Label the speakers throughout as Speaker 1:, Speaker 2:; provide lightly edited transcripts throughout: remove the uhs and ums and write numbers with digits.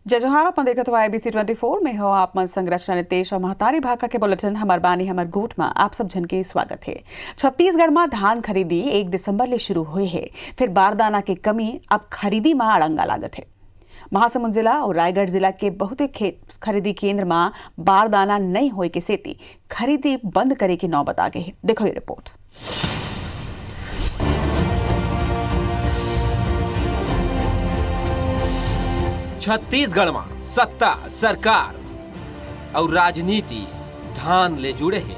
Speaker 1: जय जोहार अपन देखत हुआ IBC 24 में हो आप मन संरचना नितेश और महतारी भाका के बुलेटिन हमार बानी हमार गोट में आप सब जन के स्वागत है। छत्तीसगढ़ में धान खरीदी 1 दिसंबर ले शुरू हुए है, फिर बारदाना की कमी अब खरीदी में अड़ंगा लागत है। महासमुंद जिला और रायगढ़ जिला के बहुत खरीदी केंद्र में बारदाना नहीं होए के सेती खरीदी बंद करे की नौबत आ गई है। देखो ये रिपोर्ट।
Speaker 2: छत्तीसगढ़ में सत्ता, सरकार और राजनीति धान ले जुड़े हैं।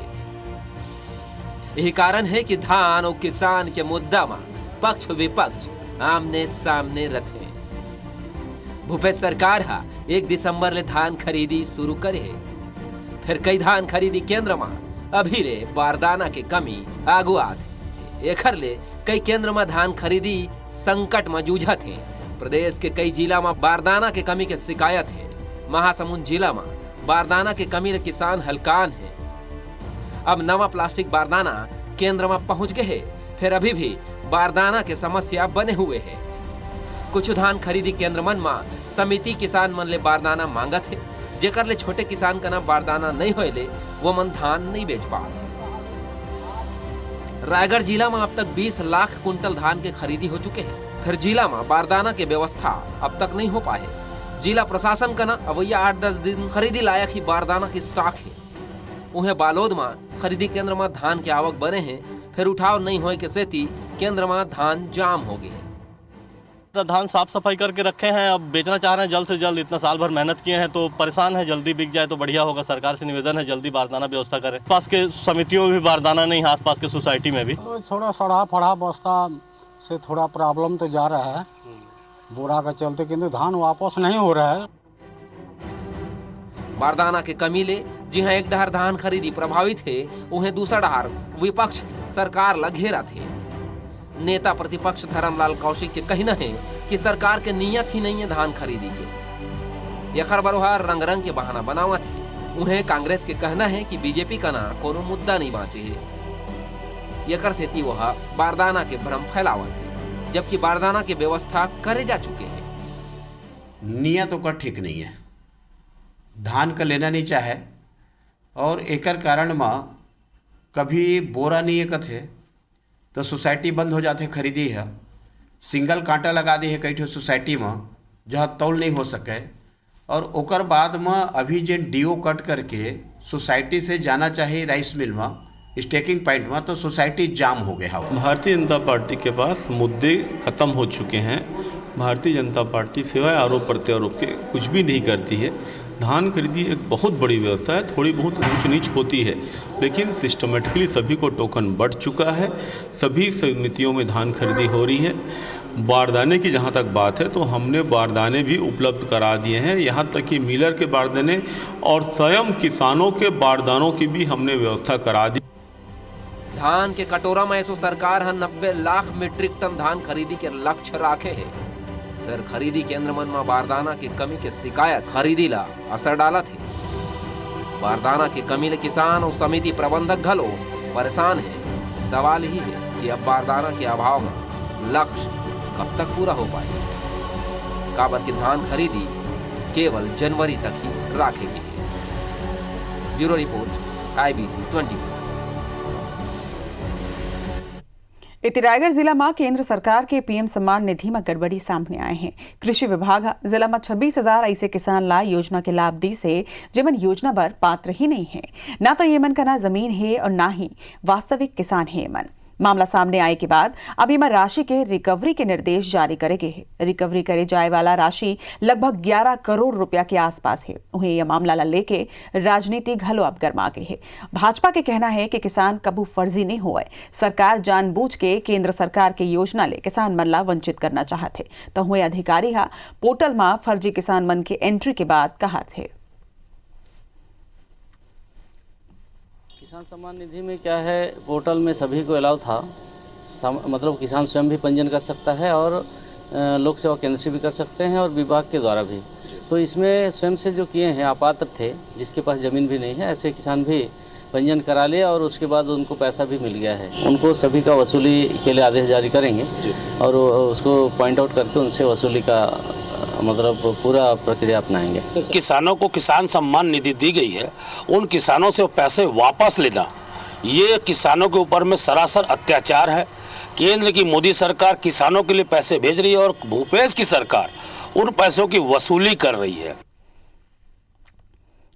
Speaker 2: यही कारण है कि धान और किसान के मुद्दा में पक्ष विपक्ष आमने सामने रखे। भूपेश सरकार 1 दिसंबर ले धान खरीदी शुरू करे है, फिर कई धान खरीदी केंद्र में अभी रे बारदाना के कमी आगू आत। एखर ले कई केंद्र में धान खरीदी संकट में जूझत है। प्रदेश के कई जिला में बारदाना के कमी के शिकायत है। महासमुंद जिला में बारदाना के कमी ले किसान हलकान है। अब नवा प्लास्टिक बारदाना केंद्र में पहुंच गए है, फिर अभी भी बारदाना के समस्या बने हुए है। कुछ धान खरीदी केंद्र मन में समिति किसान मन ले बारदाना मांगत है, जेकर ले छोटे किसान का ना बारदाना नहीं होए ले वो मन धान नहीं बेच पाते। रायगढ़ जिला में अब तक 20 लाख कुंटल धान के खरीदी हो चुके हैं, फिर जिला में बारदाना के व्यवस्था अब तक नहीं हो पाए। जिला प्रशासन का ना अवैया 8-10 दिन खरीदी लायक ही बारदाना की स्टॉक है। उन्हें बालोद में खरीदी केंद्र में धान के आवक बने हैं, फिर उठाव नहीं होए के सेती केंद्र में धान जाम हो गए।
Speaker 3: धान साफ सफाई करके रखे हैं, अब बेचना चाह रहे हैं जल्द से जल्द। इतना साल भर मेहनत किए हैं तो परेशान है, जल्दी बिक जाए तो बढ़िया होगा। सरकार से निवेदन है जल्दी बारदाना व्यवस्था करें। पास के समितियों में भी बारदाना नहीं है, आस पास के सोसाइटी में भी
Speaker 4: थोड़ा सड़ा फड़ा बस्ता से थोड़ा प्रॉब्लम तो जा रहा है बोरा का चलते, किंतु धान वापस नहीं हो रहा है।
Speaker 2: बारदाना के कमी ले जिहाँ एक डहर धान खरीदी प्रभावित है, उन्हें दूसरा डहर विपक्ष सरकार ला घेरा थे। नेता प्रतिपक्ष धर्मलाल कौशिक के कहना है कि सरकार के नियत ही नहीं है धान खरीदी के। यखर बरोहार रंग रंग के बहाना बनावत है। उन्हें कांग्रेस के कहना है कि बीजेपी का ना कोनो मुद्दा नहीं बाँचे है। यकर सेती वह बारदाना के भ्रम फैलावत है, जबकि बारदाना की व्यवस्था करे जा चुके हैं।
Speaker 5: नियत ओकर ठीक नहीं है, धान का लेना नहीं चाहे और एकर कारण में कभी बोरा नहीं एकत है तो सोसाइटी बंद हो जाते खरीदी है। सिंगल कांटा लगा दी है कई ठो सोसाइटी में जहाँ तौल नहीं हो सके, और ओकर बाद में अभी जो डीओ कट करके सोसाइटी से जाना चाहिए राइस मिल में स्टेकिंग पॉइंट में, तो सोसाइटी जाम हो गया।
Speaker 6: भारतीय जनता पार्टी के पास मुद्दे खत्म हो चुके हैं। भारतीय जनता पार्टी सिवाय आरोप प्रत्यारोप के कुछ भी नहीं करती है। धान खरीदी एक बहुत बड़ी व्यवस्था है, थोड़ी बहुत ऊंच नीच होती है, लेकिन सिस्टमेटिकली सभी को टोकन बढ़ चुका है। सभी समितियों में धान खरीदी हो रही है। बारदाने की जहाँ तक बात है तो हमने बारदाने भी उपलब्ध करा दिए हैं, यहाँ तक कि मिलर के बारदाने और स्वयं किसानों के बारदानों की भी हमने व्यवस्था करा दी।
Speaker 2: धान के कटोरा में ऐसो सरकार 90 लाख मीट्रिक टन धान खरीदी के लक्ष्य राखे है। फिर खरीदी केंद्र मन में बारदाना की कमी के शिकायत खरीदी ला असर डाला थे। बारदाना की कमी ले किसान और समिति प्रबंधक घलो परेशान है। सवाल ही है कि अब बारदाना के अभाव में लक्ष्य कब तक पूरा हो पाए। काबर की धान खरीदी केवल जनवरी तक ही राखेगी। Bureau report IBC 24।
Speaker 1: इति रायगढ़ जिला में केंद्र सरकार के PM सम्मान निधि में गड़बड़ी सामने आए हैं। कृषि विभाग जिला में 26,000 ऐसे किसान ला योजना के लाभ दी से जिमन योजना पर पात्र ही नहीं है। ना तो ये मन का ना जमीन है और ना ही वास्तविक किसान है। मन मामला सामने आए के बाद अब यह राशि के रिकवरी के निर्देश जारी करे गए हैं। रिकवरी करे जाए वाला राशि लगभग 11 करोड़ रुपया के आसपास है। उन्हें यह मामला लेके राजनीति घलो अब गर्मा गई है। भाजपा के कहना है कि किसान कबू फर्जी नहीं हुआ, सरकार जानबूझ के केंद्र सरकार के योजना ले किसान मन ला वंचित करना चाहते। तो हुए अधिकारी पोर्टल में फर्जी किसान मन के एंट्री के बाद कहा थे।
Speaker 7: किसान सम्मान निधि में क्या है, पोर्टल में सभी को अलाउ था, मतलब किसान स्वयं भी पंजीयन कर सकता है और लोक सेवा केंद्र से भी कर सकते हैं और विभाग के द्वारा भी। तो इसमें स्वयं से जो किए हैं अपात्र थे, जिसके पास ज़मीन भी नहीं है, ऐसे किसान भी पंजीयन करा लिया और उसके बाद उनको पैसा भी मिल गया है। उनको सभी का वसूली के लिए आदेश जारी करेंगे और उसको पॉइंट आउट करके उनसे वसूली का मतलब पूरा प्रक्रिया अपनाएंगे।
Speaker 8: किसानों को किसान सम्मान निधि दी गई है, उन किसानों से पैसे वापस लेना ये किसानों के ऊपर में सरासर अत्याचार है। केंद्र की मोदी सरकार किसानों के लिए पैसे भेज रही है और भूपेश की सरकार उन पैसों की वसूली कर रही है।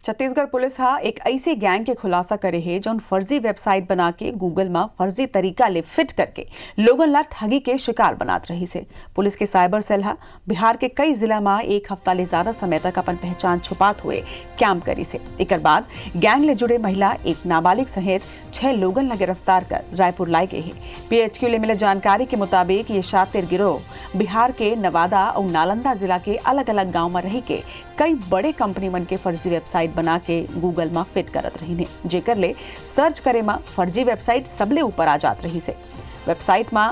Speaker 1: छत्तीसगढ़ पुलिस हा एक ऐसे गैंग के खुलासा करे है जो फर्जी वेबसाइट बना के गूगल में फर्जी तरीका ले फिट करके लोगन ला ठगी के शिकार बनात रही से। पुलिस के साइबर सेल हा बिहार के कई जिला में एक हफ्ता ले ज्यादा समय तक अपन पहचान छुपात हुए कैम करी से। एक बाद गैंग ले जुड़े महिला एक नाबालिग सहित 6 लोगन ला गिरफ्तार कर रायपुर लाई गए है। PHQ ले मिले जानकारी के मुताबिक ये शातिर गिरोह बिहार के नवादा और नालंदा जिला के अलग अलग गाँव में रही के कई बड़े कंपनी मन के फर्जी वेबसाइट बना के गूगल में फिट करत रही ने, जेकर ले सर्च करे में फर्जी वेबसाइट सबले ऊपर आ जात रही से। वेबसाइट में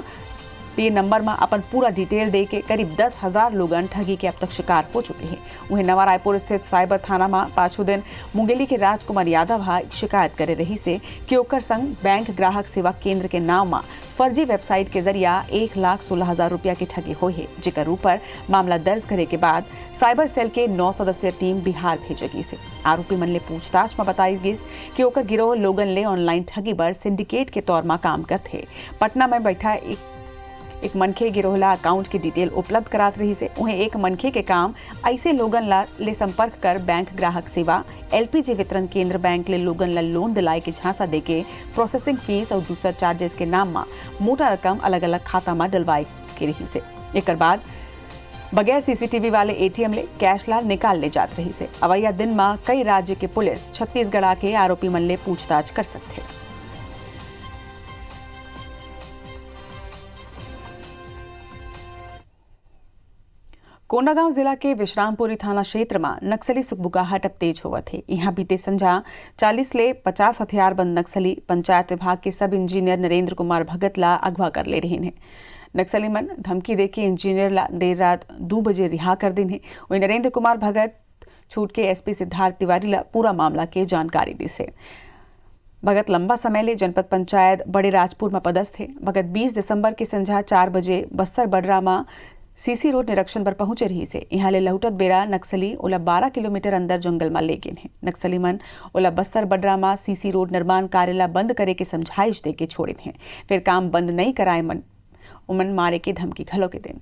Speaker 1: पे नंबर में अपन पूरा डिटेल दे के करीब 10,000 लोगन ठगी के अब तक शिकार हो चुके हैं। वहीं नवा रायपुर स्थित साइबर थाना में पाछू दिन मुंगेली के राजकुमार यादव हा शिकायत करे रही से कि ओकर संग बैंक ग्राहक सेवा केंद्र के नाम में फर्जी वेबसाइट के जरिया 1,16,000 रुपया की ठगी हुई है, जेकर ऊपर मामला दर्ज करे के बाद साइबर सेल के 9 सदस्यीय टीम बिहार भेजेगी से। आरोपी मन ले पूछताछ में बताई गई कि ओकर गिरोह लोगन ले ऑनलाइन ठगी बर सिंडिकेट के तौर में काम करते। पटना में बैठा एक मनखे गिरोहला अकाउंट की डिटेल उपलब्ध करात रही से। उन्हें एक मनखे के काम ऐसे लोगन ला ले संपर्क कर बैंक ग्राहक सेवा LPG वितरण केंद्र बैंक ले लोगन ला लोन दिलाए के झांसा देके प्रोसेसिंग फीस और दूसरा चार्जेस के नाम में मोटा रकम अलग अलग खाता में डलवाए के रही से। एक बाद बगैर CCTV वाले ATM ले कैश ला निकाल ले जात रही से। अवैया दिन में कई राज्य के पुलिस छत्तीसगढ़ आके आरोपी मन ले पूछताछ कर सकते। कोंडागांव जिला के विश्रामपुरी थाना क्षेत्र में नक्सली सुखबुगाहट अब तेज हुआ थे। यहाँ बीते संझा 40 ले 50 हथियारबंद नक्सली पंचायत विभाग के सब इंजीनियर नरेंद्र कुमार भगत ला अगवा कर ले रहे हैं। नक्सली मन धमकी देके इंजीनियर ला देर रात 2 बजे रिहा कर दिन है। वही नरेंद्र कुमार भगत छूट के SP सिद्धार्थ तिवारी ला पूरा मामला के जानकारी दी से। भगत लंबा समय ले जनपद पंचायत बड़े राजपुर में पदस्थ थे। भगत 20 दिसंबर के संझा 4 बजे बस्तर बडरा में CC रोड निरीक्षण पर पहुंचे रही से। यहाँ ले लहुटत बेरा नक्सली ओला 12 किलोमीटर अंदर जंगल में ले गए हैं। नक्सली मन ओला बस्तर बडरा में CC रोड निर्माण कार्य ला बंद करे के समझाइश दे के छोड़े हैं। फिर काम बंद नहीं कराए मन उमन मारे की धमकी घलो के दिन।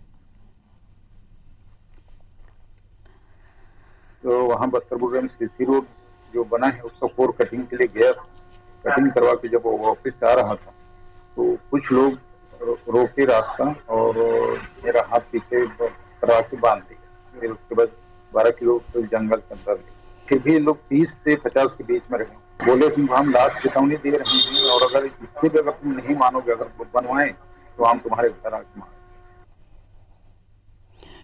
Speaker 9: तो वहाँ बस्तर बडरा में CC रोड जो बना है उसका कोर कटिंग के लिए गया। कटिंग करवा के जब वो ऑफिस से आ रहा था तो कुछ लोग रोके रास्ता और मेरा हाथ पीछे करवा के बांध दिया। फिर उसके बाद 12 किलोमीटर जंगल के अंदर गए। फिर भी लोग 30 से 50 के बीच में रहे। बोले कि हम लास्ट चेतावनी दे रहे हैं और अगर इससे भी अगर तुम नहीं मानोगे, अगर बनवाएं तो हम तुम्हारे घर आके मारेंगे।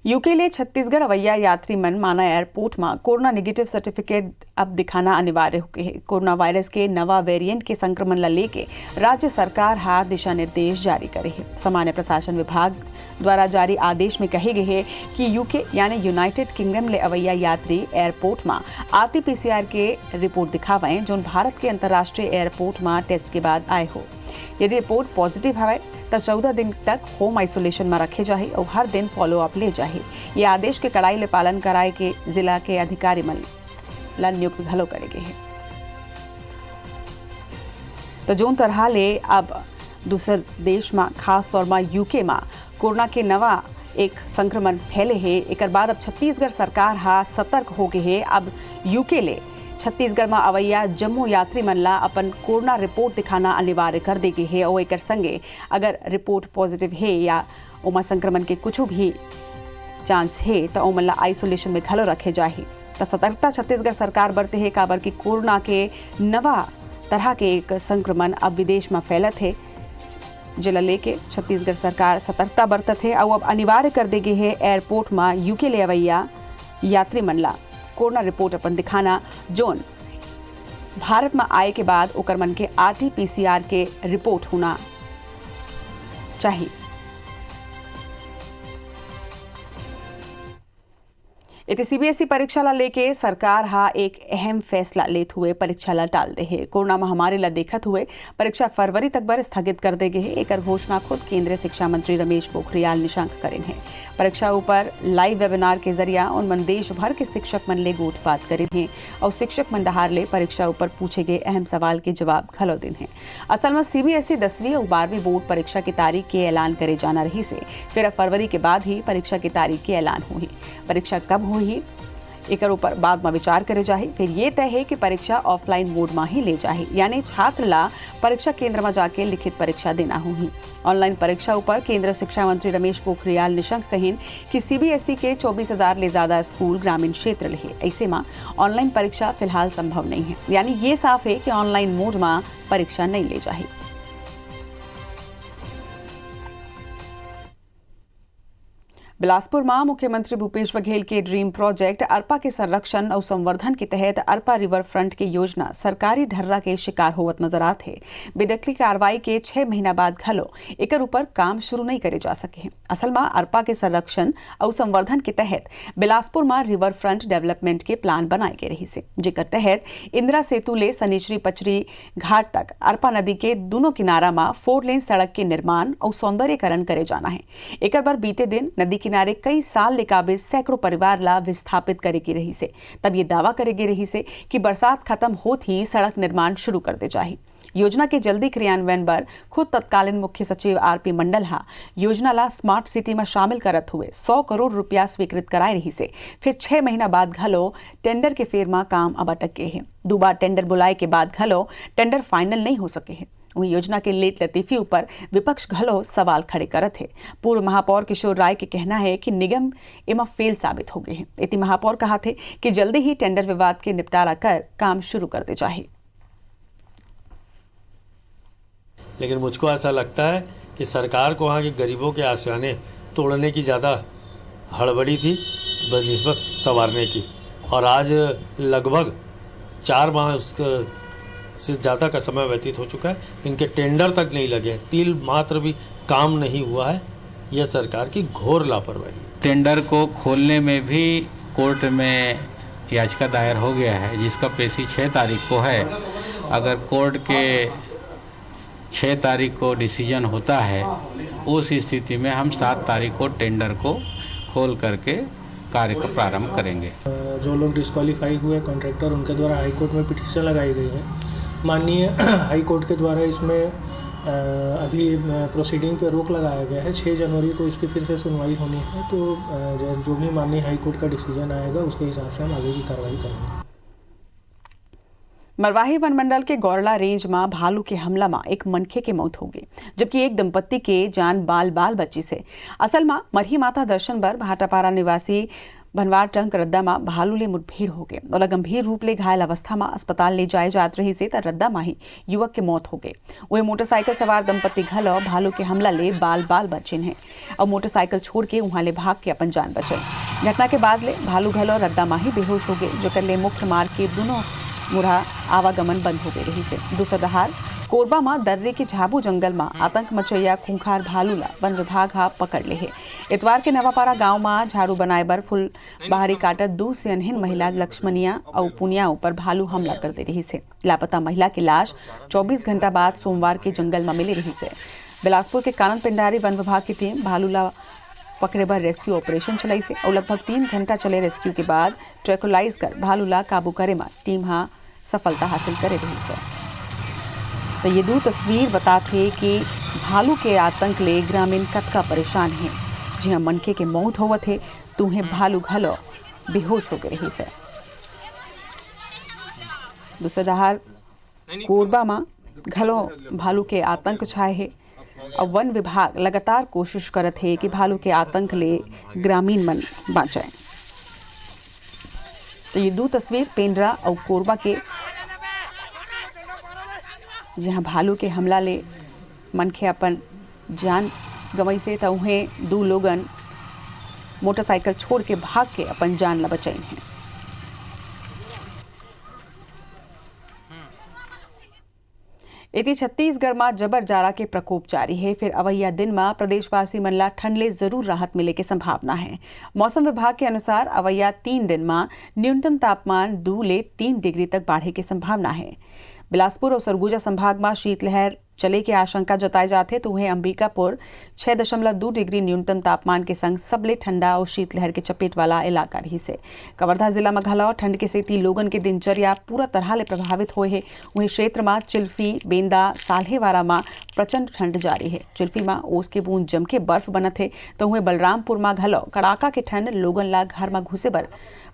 Speaker 1: यूके ले छत्तीसगढ़ अवैया यात्री मन माना एयरपोर्ट में कोरोना नेगेटिव सर्टिफिकेट अब दिखाना अनिवार्य हो गए है। कोरोना वायरस के नवा वेरिएंट के संक्रमण ला लेके राज्य सरकार हाथ दिशा निर्देश जारी करे है। सामान्य प्रशासन विभाग द्वारा जारी आदेश में कहे गए है कि यूके यानी यूनाइटेड किंगडम ले अवैया यात्री एयरपोर्ट में RT-PCR के रिपोर्ट दिखावें जो भारत के अंतर्राष्ट्रीय एयरपोर्ट में टेस्ट के बाद आए हो। यदि रिपोर्ट पॉजिटिव है तो 14 दिन तक होम आइसोलेशन में रखे जाए और हर दिन फॉलोअप ले जाए। ये आदेश के कड़ाई ले पालन कराए के जिला के अधिकारी मन ला नियुक्त घलो करेगे है। तो जोन तरह ले अब दूसर देश में खास तौर में यूके में कोरोना के नवा एक संक्रमण फैले है। एक बाद अब छत्तीसगढ़ सरकार हा सतर्क हो गए है। अब यूके ले छत्तीसगढ़ में अवैया जम्मू यात्री मन ला अपन कोरोना रिपोर्ट दिखाना अनिवार्य कर देगी है और एक संगे अगर रिपोर्ट पॉजिटिव है या ओमा संक्रमण के कुछ भी चांस है तो ओमन ला आइसोलेशन में घलो रखे जाए। तो सतर्कता छत्तीसगढ़ सरकार बरते है काबर की कोरोना के नवा तरह के एक संक्रमण अब विदेश में फैलत है, जिला लेके छत्तीसगढ़ सरकार सतर्कता बरतत है और अब अनिवार्य कर देगी है एयरपोर्ट में यूके ले अवैया यात्री मन ला कोरोना रिपोर्ट अपन दिखाना जोन भारत में आए के बाद ओकर मन के RT-PCR के रिपोर्ट होना चाहिए। इति सीबीएसई परीक्षा ला लेके सरकार हा एक अहम फैसला लेते हुए परीक्षा ला टाल दे है। कोरोना महामारी ला देखत हुए परीक्षा फरवरी तक बर स्थगित कर दे गए है। एक घोषणा खुद केंद्रीय शिक्षा मंत्री रमेश पोखरियाल निशंक करें है। परीक्षा ऊपर लाइव वेबिनार के जरिया उन मन देश भर के शिक्षक मन ले गोठबात करें हैं और शिक्षक मन डहार ले परीक्षा ऊपर पूछे गए अहम सवाल के जवाब घलो दिन है। असल में सीबीएसई 10वीं और 12वीं बोर्ड परीक्षा की तारीख के ऐलान करे जाना रही से फिर फरवरी के बाद ही परीक्षा की तारीख के ऐलान हुई। परीक्षा कब हुई एक ऊपर बाद में विचार करे जाए। फिर ये तय है कि परीक्षा ऑफलाइन मोड में ही ले जाए, यानी छात्र ला परीक्षा केंद्र में जाके लिखित परीक्षा देना होगी। ऑनलाइन परीक्षा ऊपर केंद्रीय शिक्षा मंत्री रमेश पोखरियाल निशंक कहें कि सीबीएसई के 24,000 ले ज्यादा स्कूल ग्रामीण क्षेत्र रहे, ऐसे में ऑनलाइन परीक्षा फिलहाल संभव नहीं है। यानी ये साफ है कि ऑनलाइन मोड में परीक्षा नहीं ले जाए। बिलासपुर में मुख्यमंत्री भूपेश बघेल के ड्रीम प्रोजेक्ट अरपा के संरक्षण और संवर्धन के तहत अरपा रिवर फ्रंट की योजना सरकारी ढर्रा के शिकार होवत नजर आते है। बेदखली कार्रवाई के 6 महीना बाद घलो एक ऊपर काम शुरू नहीं करे जा सके हैं। असल में अरपा के संरक्षण और संवर्धन के तहत बिलासपुर में रिवर फ्रंट डेवलपमेंट के प्लान बनाए गए रही से, जेकर तहत इंदिरा सेतु ले सनीचरी पचरी घाट तक अरपा नदी के दोनों किनारा में 4 लेन सड़क के निर्माण और सौंदर्यकरण करे जाना है। एक बार बीते दिन नदी किनारे कई साल ले काबिज सैकड़ों परिवार ला विस्थापित करेगी रही से, तब ये दावा करेगी रही से कि बरसात खत्म होत ही सड़क निर्माण शुरू कर दे जाए। योजना के जल्दी क्रियान्वयन पर खुद तत्कालीन मुख्य सचिव आरपी मंडल हा योजना ला स्मार्ट सिटी में शामिल करत हुए 100 करोड़ रुपया स्वीकृत कराए रही से फिर 6 महीना बाद घलो टेंडर के फेर में काम अब अटक गए हैं। 2 बार टेंडर बुलाए के बाद घलो टेंडर फाइनल नहीं हो सके हैं। वही योजना के लेट लतीफी ऊपर विपक्ष घलो सवाल खड़े करत है। पूर्व महापौर किशोर राय के कहना है कि निगम एमा फेल साबित हो गए हैं। इति महापौर कहा थे कि जल्दी ही टेंडर विवाद के निपटारा कर काम शुरू कर दे जाए।
Speaker 10: लेकिन मुझको ऐसा लगता है कि सरकार को वहाँ के गरीबों के आशियाने तोड़ने की ज़्यादा हड़बड़ी थी बनिस्बत संवारने की, और आज लगभग 4 माह उससे ज़्यादा का समय व्यतीत हो चुका है। इनके टेंडर तक नहीं लगे, तिल मात्र भी काम नहीं हुआ है। यह सरकार की घोर लापरवाही है।
Speaker 11: टेंडर को खोलने में भी कोर्ट में याचिका दायर हो गया है, जिसका पेशी 6 तारीख को है। अगर कोर्ट के 6 तारीख को डिसीजन होता है, उस स्थिति में हम 7 तारीख को टेंडर को खोल करके कार्य को प्रारंभ करेंगे।
Speaker 12: जो लोग डिस्क्वालीफाई हुए कॉन्ट्रैक्टर, उनके द्वारा हाई कोर्ट में पिटीशन लगाई गई है। माननीय हाई कोर्ट के द्वारा इसमें अभी प्रोसीडिंग पे रोक लगाया गया है। 6 जनवरी को इसकी फिर से सुनवाई होनी है, तो जो भी माननीय हाई कोर्ट का डिसीजन आएगा उसके हिसाब से हम आगे की कार्रवाई करेंगे।
Speaker 1: मरवाही वन मंडल के गौरला रेंज में भालू के हमला में एक मनखे के मौत हो गई, जबकि एक दंपत्ति के जान बाल बची से। असल में मरही माता दर्शन बर भाटापारा निवासी बनवार टंक रद्दा में भालू ले मुठभेड़ हो गए और गंभीर रूप ले घायल अवस्था में अस्पताल ले जाए जात रही से रद्दा में ही युवक के मौत हो गए। वही मोटरसाइकिल सवार दंपत्ति घलो भालू के हमला ले बाल बचिन है और मोटरसाइकिल छोड़ के वहां ले भाग के अपन जान बचल। घटना के बाद ले भालू घलो रद्दा में ही बेहोश हो गए, जो ले मुख्य मार्ग के दोनों मुड़ा आवागमन बंद हो गई रही से। दूसरा दहार कोरबा में दर्रे के झाबू जंगल में आतंक मचैया खूंखार भालू ला वन विभाग हा पकड़ ले है। इतवार के नवापारा गांव में झाड़ू बनाए बर फुल बाहरी काटत 2 से अनहिन महिला लक्ष्मणिया और पुनिया ऊपर भालू हमला कर दे रही से। लापता महिला की लाश 24 घंटा बाद सोमवार के जंगल में मिली रही से। बिलासपुर के कानन पिंडारी वन विभाग की टीम भालू ला पकड़े बर रेस्क्यू ऑपरेशन चलाई से और लगभग 3 घंटा चले रेस्क्यू के बाद ट्रैकुलाइज कर भालू ला काबू करे में टीम हाँ सफलता हासिल करे रही से। तो ये 2 तस्वीर बताते कि भालू के आतंक ले ग्रामीण कतका परेशान है। जी हाँ, मनखे के मौत होवत है, तुम्हें भालू घलो बेहोश हो गए रही से। दूसरा दहार कोरबा में घलो भालू के आतंक छाए है और वन विभाग लगातार कोशिश करत है कि भालू के आतंक ले ग्रामीण मन बचाए। तो ये 2 तस्वीर पेंड्रा और कोरबा के, जहाँ भालू के हमला ले मनखे अपन जान गंवई से, तो उन्हें 2 लोगन मोटरसाइकिल छोड़ के भाग के अपन जान ला बचाई हैं। इति छत्तीसगढ़ में जबर जाड़ा के प्रकोप जारी है। फिर अवैया दिन में प्रदेशवासी मन ला ठंड ले जरूर राहत मिले की संभावना है। मौसम विभाग के अनुसार अवैया 3 दिन में न्यूनतम तापमान 2 ले 3 डिग्री तक बढ़े की संभावना है। बिलासपुर और सरगुजा संभाग में शीतलहर चले की आशंका जताई जाते तो वहीं अंबिकापुर 6.2 डिग्री न्यूनतम तापमान के संग सबले ठंडा और शीतलहर के चपेट वाला इलाका रही से। कवर्धा जिला में घलाव ठंड के सेती लोगन के दिनचर्या पूरा तरह ले प्रभावित हुए है। वहीं क्षेत्र में चिल्फी, बेंदा, साल्हेवारा में प्रचंड ठंड जारी है। चिल्फी में ओस के बूंद जम के बर्फ बनत है तो वहीं बलरामपुर में घलाव कड़ाका के ठंड लोगन ला घर में घुसे बर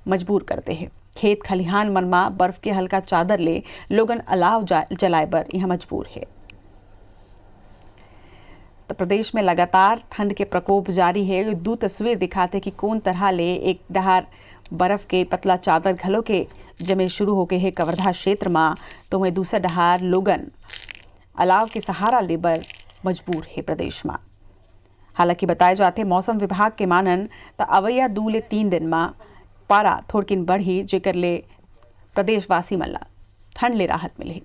Speaker 1: मजबूर करते हैं। खेत खलिहान मन में बर्फ के हल्का चादर ले लोगन अलाव जलाए बर यह मजबूर है। तो प्रदेश में लगातार ठंड के प्रकोप जारी है। 2 तस्वीर दिखाते कि कौन तरह ले एक डहार बर्फ के पतला चादर घलो के जमे शुरू हो गए है कवर्धा क्षेत्र में, तो वहीं दूसरा डहार लोगन अलाव के सहारा लेबर मजबूर है प्रदेश में। हालांकि बताए जाते मौसम विभाग के मानन तो अवैया 2 ले 3 दिन में पारा थोड़किन बढ़ी जेकर ले प्रदेशवासी मन ला ठंड ले राहत मिली।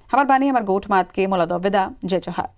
Speaker 1: हमार बानी हमार गोठ मात के मोला दो विदा। जय जोहार।